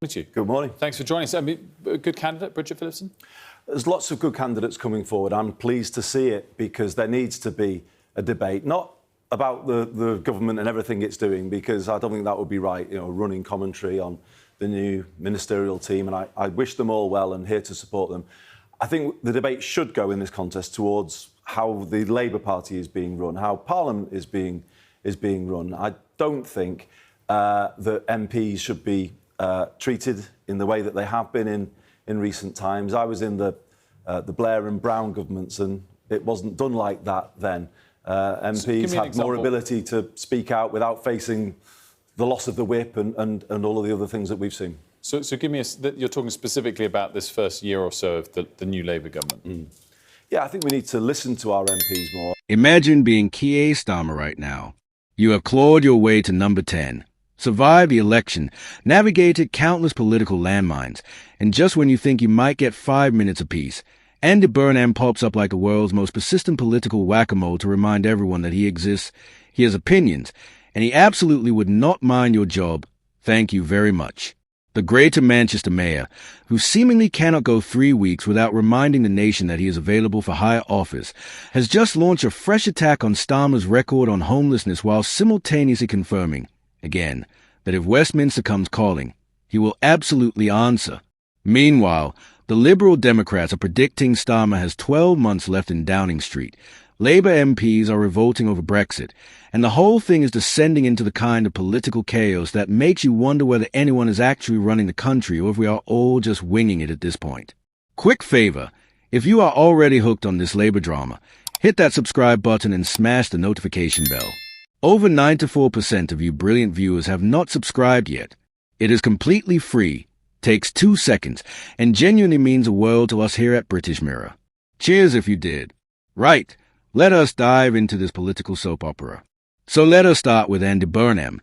You. Good morning. Thanks for joining us. A good candidate, Bridget Phillipson? There's lots of good candidates coming forward. I'm pleased to see it because there needs to be a debate, not about the government and everything it's doing, because I don't think that would be right, running commentary on the new ministerial team, and I wish them all well and here to support them. I think the debate should go in this contest towards how the Labour Party is being run, how Parliament is being run. I don't think that MPs should be treated in the way that they have been in recent times. I was in the Blair and Brown governments, and it wasn't done like that then. MPs had more ability to speak out without facing the loss of the whip and all of the other things that we've seen. So give me you're talking specifically about this first year or so of the new Labour government. Yeah, I think we need to listen to our MPs more. Imagine being Keir Starmer right now. You have clawed your way to number 10. Survived the election, navigated countless political landmines, and just when you think you might get 5 minutes apiece, Andy Burnham pops up like the world's most persistent political whack-a-mole to remind everyone that he exists, he has opinions, and he absolutely would not mind your job. Thank you very much. The Greater Manchester Mayor, who seemingly cannot go 3 weeks without reminding the nation that he is available for higher office, has just launched a fresh attack on Starmer's record on homelessness while simultaneously confirming, again, that if Westminster comes calling, he will absolutely answer. Meanwhile, the Liberal Democrats are predicting Starmer has 12 months left in Downing Street. Labour MPs are revolting over Brexit, and the whole thing is descending into the kind of political chaos that makes you wonder whether anyone is actually running the country or if we are all just winging it at this point. Quick favour, if you are already hooked on this Labour drama, hit that subscribe button and smash the notification bell. Over 94% of you brilliant viewers have not subscribed yet. It is completely free, takes 2 seconds, and genuinely means a world to us here at British Mirror. Cheers if you did. Right, let us dive into this political soap opera. So let us start with Andy Burnham,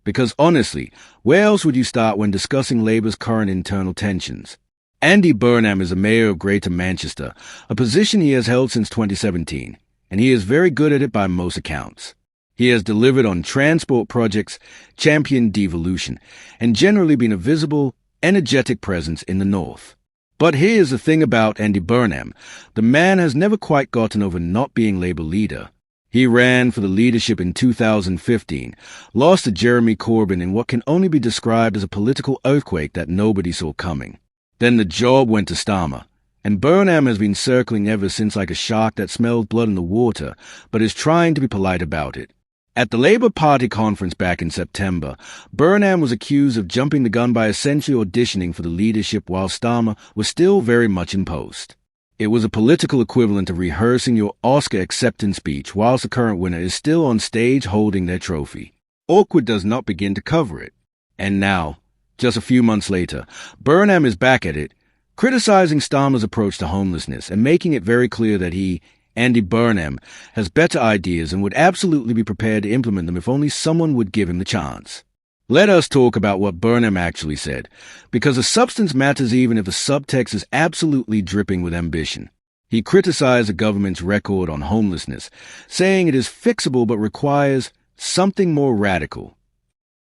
because honestly, where else would you start when discussing Labour's current internal tensions? Andy Burnham is the Mayor of Greater Manchester, a position he has held since 2017, and he is very good at it by most accounts. He has delivered on transport projects, championed devolution, and generally been a visible, energetic presence in the north. But here's the thing about Andy Burnham. The man has never quite gotten over not being Labour leader. He ran for the leadership in 2015, lost to Jeremy Corbyn in what can only be described as a political earthquake that nobody saw coming. Then the job went to Starmer, and Burnham has been circling ever since like a shark that smells blood in the water, but is trying to be polite about it. At the Labour Party conference back in September, Burnham was accused of jumping the gun by essentially auditioning for the leadership while Starmer was still very much in post. It was a political equivalent of rehearsing your Oscar acceptance speech whilst the current winner is still on stage holding their trophy. Awkward does not begin to cover it. And now, just a few months later, Burnham is back at it, criticizing Starmer's approach to homelessness and making it very clear that he, Andy Burnham, has better ideas and would absolutely be prepared to implement them if only someone would give him the chance. Let us talk about what Burnham actually said, because the substance matters even if the subtext is absolutely dripping with ambition. He criticized the government's record on homelessness, saying it is fixable but requires something more radical.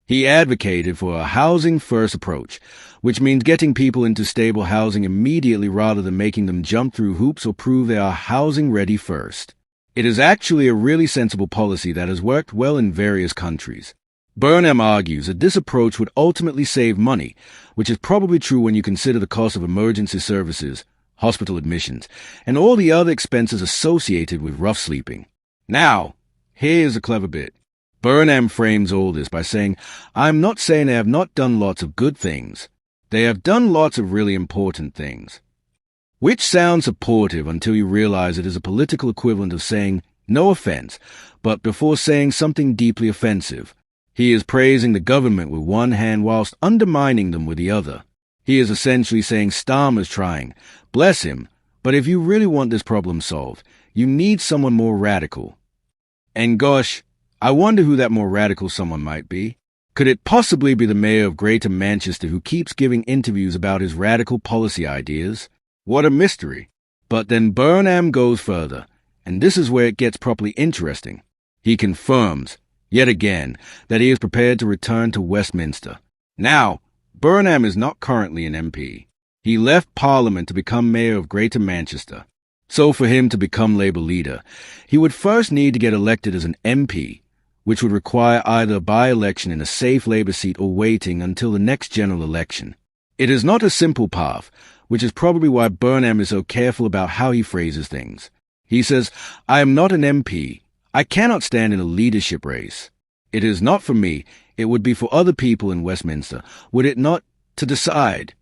He advocated for a housing-first approach, which means getting people into stable housing immediately rather than making them jump through hoops or prove they are housing-ready first. It is actually a really sensible policy that has worked well in various countries. Burnham argues that this approach would ultimately save money, which is probably true when you consider the cost of emergency services, hospital admissions, and all the other expenses associated with rough sleeping. Now, here's a clever bit. Burnham frames all this by saying, I'm not saying they have not done lots of good things. They have done lots of really important things. Which sounds supportive until you realize it is a political equivalent of saying, no offense, but before saying something deeply offensive. He is praising the government with one hand whilst undermining them with the other. He is essentially saying Starmer's trying, bless him, but if you really want this problem solved, you need someone more radical. And gosh, I wonder who that more radical someone might be. Could it possibly be the mayor of Greater Manchester who keeps giving interviews about his radical policy ideas? What a mystery. But then Burnham goes further, and this is where it gets properly interesting. He confirms, yet again, that he is prepared to return to Westminster. Now, Burnham is not currently an MP. He left Parliament to become Mayor of Greater Manchester. So for him to become Labour leader, he would first need to get elected as an MP, which would require either a by-election in a safe Labour seat or waiting until the next general election. It is not a simple path, which is probably why Burnham is so careful about how he phrases things. He says, "I am not an MP. I cannot stand in a leadership race. It is not for me. It would be for other people in Westminster, would it not, to decide."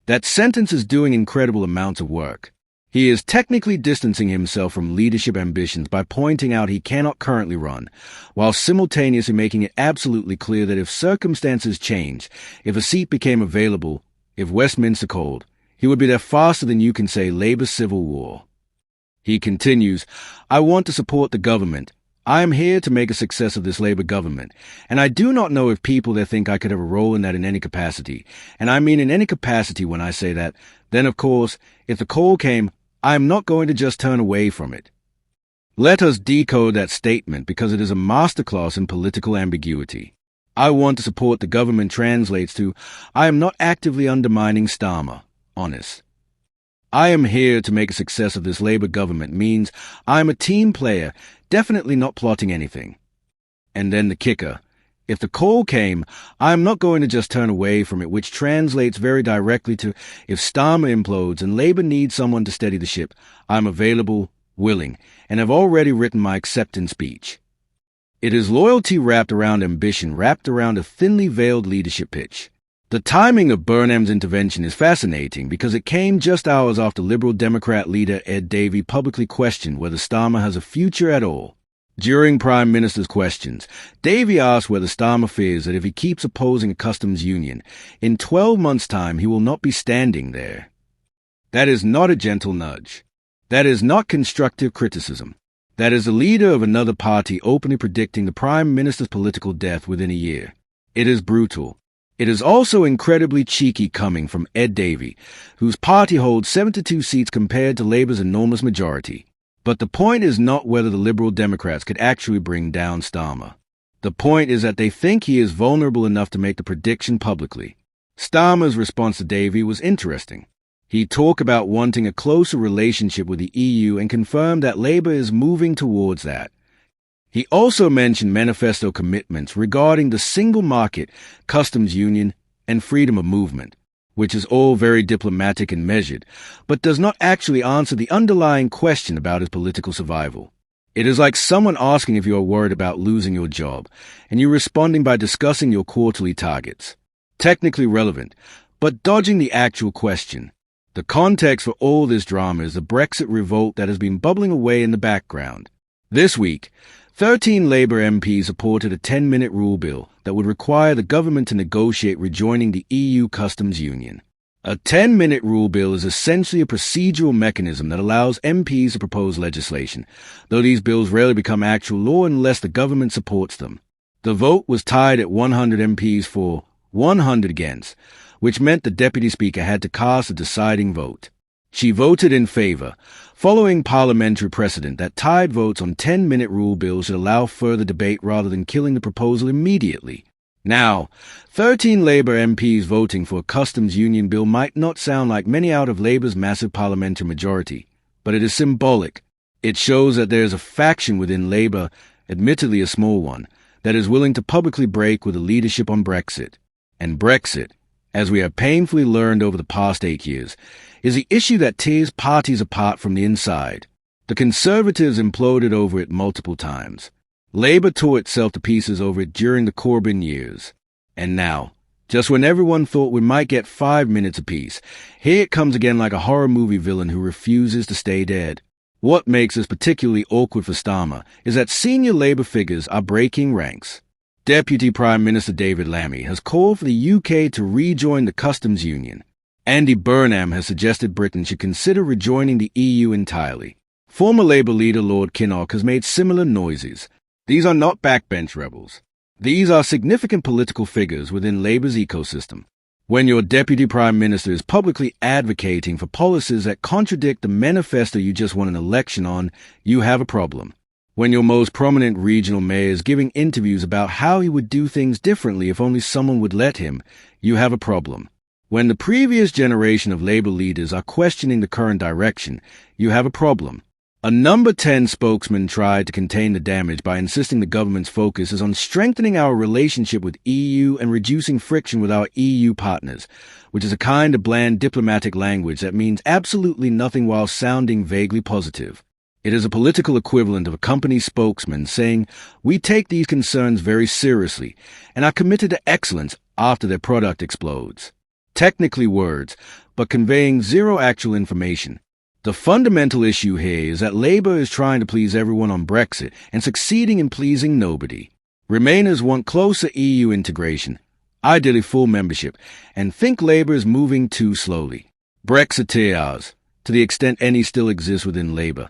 That sentence is doing incredible amounts of work. He is technically distancing himself from leadership ambitions by pointing out he cannot currently run, while simultaneously making it absolutely clear that if circumstances change, if a seat became available, if Westminster called, he would be there faster than you can say Labour Civil War. He continues, "I want to support the government. I am here to make a success of this Labour government, and I do not know if people there think I could have a role in that in any capacity. And I mean in any capacity when I say that. Then, of course, if the call came, I am not going to just turn away from it." Let us decode that statement because it is a masterclass in political ambiguity. "I want to support the government" translates to, "I am not actively undermining Starmer. Honest. I am here to make a success of this Labour government" means I am a team player, definitely not plotting anything. And then the kicker. If the call came, I am not going to just turn away from it, which translates very directly to, if Starmer implodes and Labour needs someone to steady the ship, I am available, willing, and have already written my acceptance speech. It is loyalty wrapped around ambition, wrapped around a thinly veiled leadership pitch. The timing of Burnham's intervention is fascinating because it came just hours after Liberal Democrat leader Ed Davey publicly questioned whether Starmer has a future at all. During Prime Minister's questions, Davey asked whether Starmer fears that if he keeps opposing a customs union, in 12 months' time he will not be standing there. That is not a gentle nudge. That is not constructive criticism. That is the leader of another party openly predicting the Prime Minister's political death within a year. It is brutal. It is also incredibly cheeky coming from Ed Davey, whose party holds 72 seats compared to Labour's enormous majority. But the point is not whether the Liberal Democrats could actually bring down Starmer. The point is that they think he is vulnerable enough to make the prediction publicly. Starmer's response to Davey was interesting. He talked about wanting a closer relationship with the EU and confirmed that Labour is moving towards that. He also mentioned manifesto commitments regarding the single market, customs union, and freedom of movement, which is all very diplomatic and measured, but does not actually answer the underlying question about his political survival. It is like someone asking if you are worried about losing your job, and you responding by discussing your quarterly targets. Technically relevant, but dodging the actual question. The context for all this drama is the Brexit revolt that has been bubbling away in the background. This week, 13 Labour MPs supported a 10-minute rule bill that would require the government to negotiate rejoining the EU customs union. A 10-minute rule bill is essentially a procedural mechanism that allows MPs to propose legislation, though these bills rarely become actual law unless the government supports them. The vote was tied at 100 MPs for 100 against, which meant the Deputy Speaker had to cast a deciding vote. She voted in favour, following parliamentary precedent that tied votes on 10-minute rule bills should allow further debate rather than killing the proposal immediately. Now, 13 Labour MPs voting for a customs union bill might not sound like many out of Labour's massive parliamentary majority, but it is symbolic. It shows that there is a faction within Labour, admittedly a small one, that is willing to publicly break with the leadership on Brexit. And Brexit, as we have painfully learned over the past 8 years, is the issue that tears parties apart from the inside. The Conservatives imploded over it multiple times. Labour tore itself to pieces over it during the Corbyn years. And now, just when everyone thought we might get 5 minutes apiece, here it comes again like a horror movie villain who refuses to stay dead. What makes this particularly awkward for Starmer is that senior Labour figures are breaking ranks. Deputy Prime Minister David Lammy has called for the UK to rejoin the customs union. Andy Burnham has suggested Britain should consider rejoining the EU entirely. Former Labour leader Lord Kinnock has made similar noises. These are not backbench rebels. These are significant political figures within Labour's ecosystem. When your Deputy Prime Minister is publicly advocating for policies that contradict the manifesto you just won an election on, you have a problem. When your most prominent regional mayor is giving interviews about how he would do things differently if only someone would let him, you have a problem. When the previous generation of Labour leaders are questioning the current direction, you have a problem. A number 10 spokesman tried to contain the damage by insisting the government's focus is on strengthening our relationship with EU and reducing friction with our EU partners, which is a kind of bland diplomatic language that means absolutely nothing while sounding vaguely positive. It is a political equivalent of a company spokesman saying, "We take these concerns very seriously and are committed to excellence," after their product explodes. Technically words, but conveying zero actual information. The fundamental issue here is that Labour is trying to please everyone on Brexit and succeeding in pleasing nobody. Remainers want closer EU integration, ideally full membership, and think Labour is moving too slowly. Brexiteers, to the extent any still exists within Labour,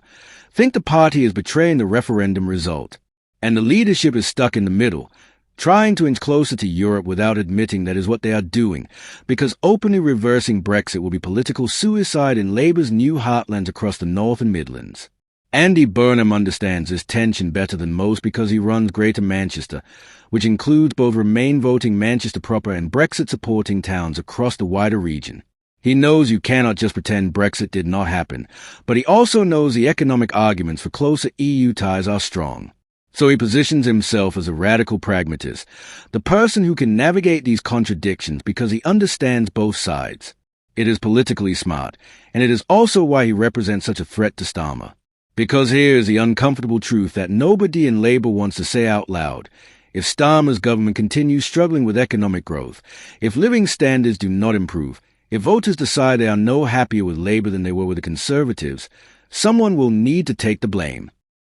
think the party is betraying the referendum result, and the leadership is stuck in the middle, trying to inch closer to Europe without admitting that is what they are doing, because openly reversing Brexit will be political suicide in Labour's new heartlands across the North and Midlands. Andy Burnham understands this tension better than most because he runs Greater Manchester, which includes both Remain-voting Manchester proper and Brexit-supporting towns across the wider region. He knows you cannot just pretend Brexit did not happen, but he also knows the economic arguments for closer EU ties are strong. So he positions himself as a radical pragmatist, the person who can navigate these contradictions because he understands both sides. It is politically smart, and it is also why he represents such a threat to Starmer. Because here is the uncomfortable truth that nobody in Labour wants to say out loud. If Starmer's government continues struggling with economic growth, if living standards do not improve, if voters decide they are no happier with Labour than they were with the Conservatives, someone will need to take the blame.